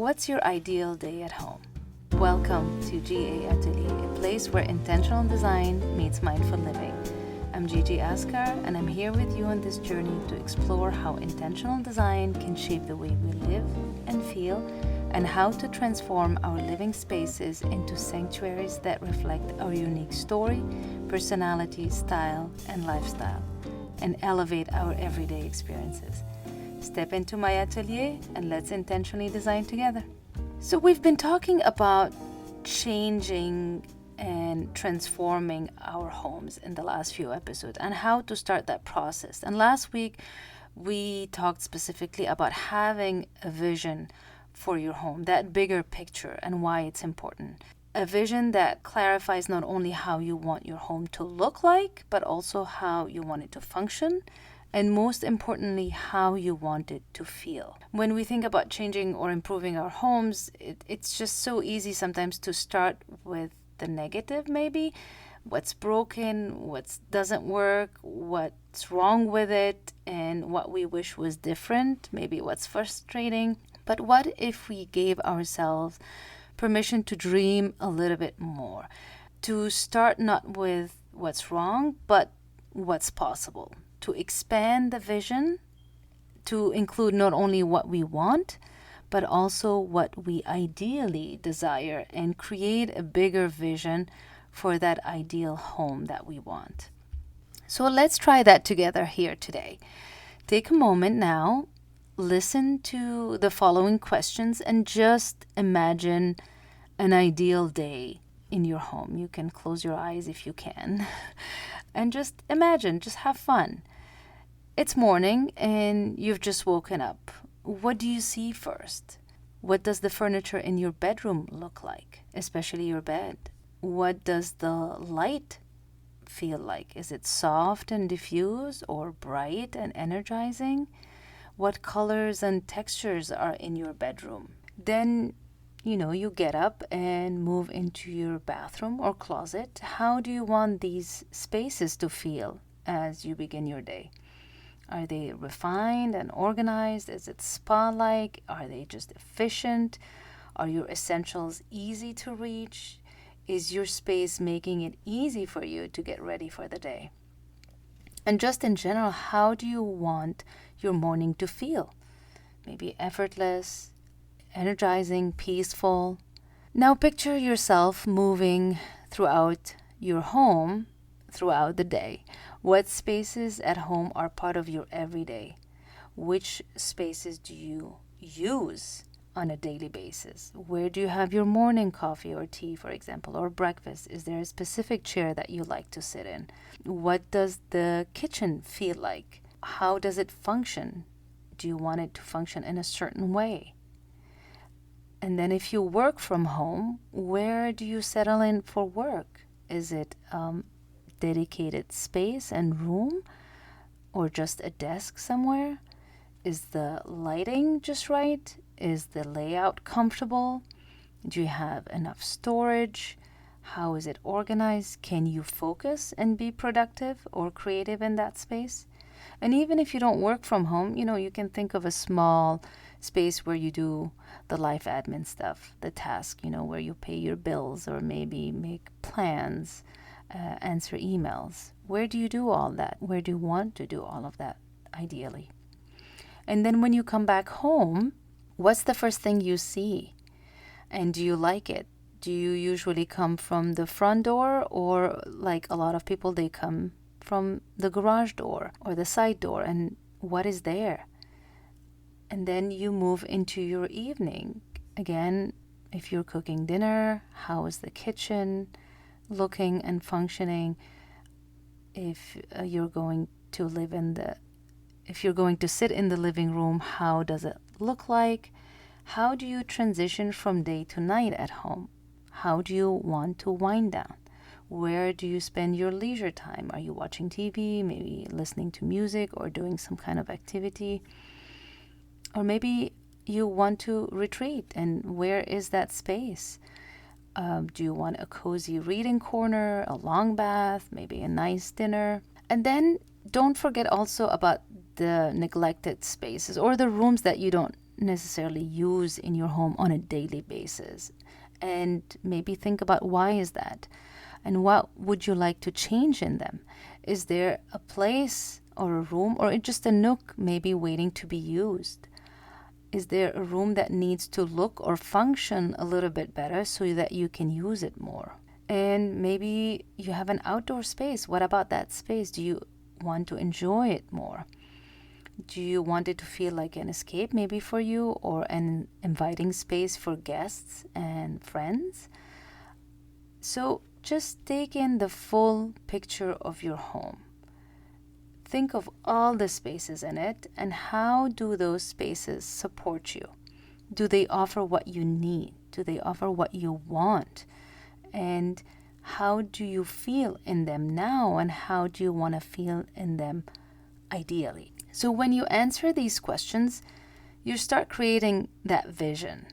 What's your ideal day at home? Welcome to GA Atelier, a place where intentional design meets mindful living. I'm Gigi Askar, and I'm here with you on this journey to explore how intentional design can shape the way we live and feel, and how to transform our living spaces into sanctuaries that reflect our unique story, personality, style, and lifestyle, and elevate our everyday experiences. Step into my atelier and let's intentionally design together. So we've been talking about changing and transforming our homes in the last few episodes and how to start that process. And last week we talked specifically about having a vision for your home, that bigger picture, and why it's important. A vision that clarifies not only how you want your home to look like, but also how you want it to function, and most importantly, how you want it to feel. When we think about changing or improving our homes, it's just so easy sometimes to start with the negative, maybe. What's broken, what doesn't work, what's wrong with it, and what we wish was different, maybe what's frustrating. But what if we gave ourselves permission to dream a little bit more? To start not with what's wrong, but what's possible. To expand the vision to include not only what we want, but also what we ideally desire, and create a bigger vision for that ideal home that we want. So let's try that together here today. Take a moment now, listen to the following questions, and just imagine an ideal day in your home. You can close your eyes if you can. And just imagine, just have fun. It's morning and you've just woken up. What do you see first? What does the furniture in your bedroom look like, especially your bed? What does the light feel like? Is it soft and diffuse or bright and energizing? What colors and textures are in your bedroom? Then, you get up and move into your bathroom or closet. How do you want these spaces to feel as you begin your day? Are they refined and organized? Is it spa-like? Are they just efficient? Are your essentials easy to reach? Is your space making it easy for you to get ready for the day? And just in general, how do you want your morning to feel? Maybe effortless, energizing, peaceful. Now picture yourself moving throughout your home throughout the day. What spaces at home are part of your everyday? Which spaces do you use on a daily basis? Where do you have your morning coffee or tea, for example, or breakfast? Is there a specific chair that you like to sit in? What does the kitchen feel like? How does it function? Do you want it to function in a certain way? And then if you work from home, where do you settle in for work? Is it dedicated space and room, or just a desk somewhere? Is the lighting just right? Is the layout comfortable? Do you have enough storage? How is it organized? Can you focus and be productive or creative in that space? And even if you don't work from home, you can think of a small space where you do the life admin stuff, the task, where you pay your bills or maybe make plans, answer emails. Where do you do all that? Where do you want to do all of that, ideally? And then when you come back home, what's the first thing you see? And do you like it? Do you usually come from the front door, or like a lot of people, they come from the garage door or the side door? And what is there? And then you move into your evening. Again, if you're cooking dinner, how is the kitchen looking and functioning? If you're going to sit in the living room, how does it look like? How do you transition from day to night at home? How do you want to wind down? Where do you spend your leisure time? Are you watching TV, maybe listening to music or doing some kind of activity? Or maybe you want to retreat, and where is that space? Do you want a cozy reading corner, a long bath, maybe a nice dinner? And then don't forget also about the neglected spaces or the rooms that you don't necessarily use in your home on a daily basis. And maybe think about why is that? And what would you like to change in them? Is there a place or a room or just a nook maybe waiting to be used? Is there a room that needs to look or function a little bit better so that you can use it more? And maybe you have an outdoor space. What about that space? Do you want to enjoy it more? Do you want it to feel like an escape maybe for you, or an inviting space for guests and friends? So just take in the full picture of your home. Think of all the spaces in it, and how do those spaces support you? Do they offer what you need? Do they offer what you want? And how do you feel in them now, and how do you want to feel in them ideally? So when you answer these questions, you start creating that vision.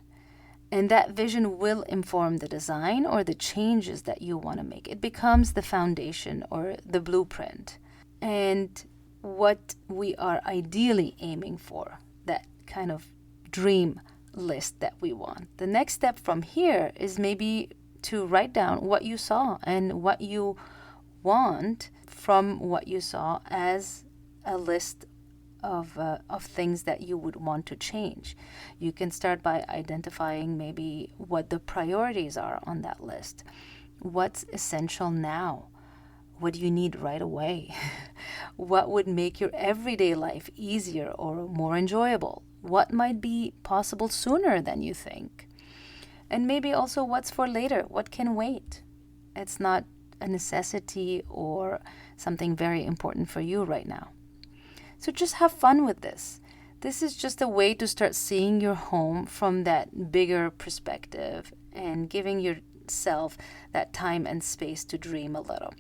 And that vision will inform the design or the changes that you want to make. It becomes the foundation or the blueprint. And what we are ideally aiming for, that kind of dream list that we want. The next step from here is maybe to write down what you saw and what you want from what you saw as a list of things that you would want to change. You can start by identifying maybe what the priorities are on that list. What's essential now? What do you need right away? What would make your everyday life easier or more enjoyable? What might be possible sooner than you think? And maybe also what's for later? What can wait? It's not a necessity or something very important for you right now. So just have fun with this. This is just a way to start seeing your home from that bigger perspective and giving yourself that time and space to dream a little.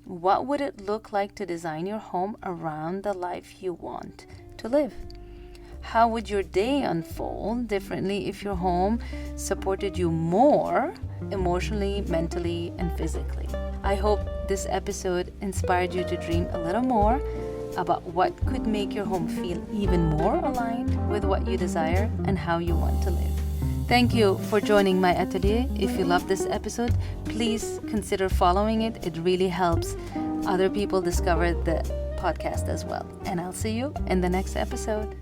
What would it look like to design your home around the life you want to live? How would your day unfold differently if your home supported you more emotionally, mentally, and physically? I hope this episode inspired you to dream a little more about what could make your home feel even more aligned with what you desire and how you want to live. Thank you for joining my atelier. If you love this episode, please consider following it. It really helps other people discover the podcast as well. And I'll see you in the next episode.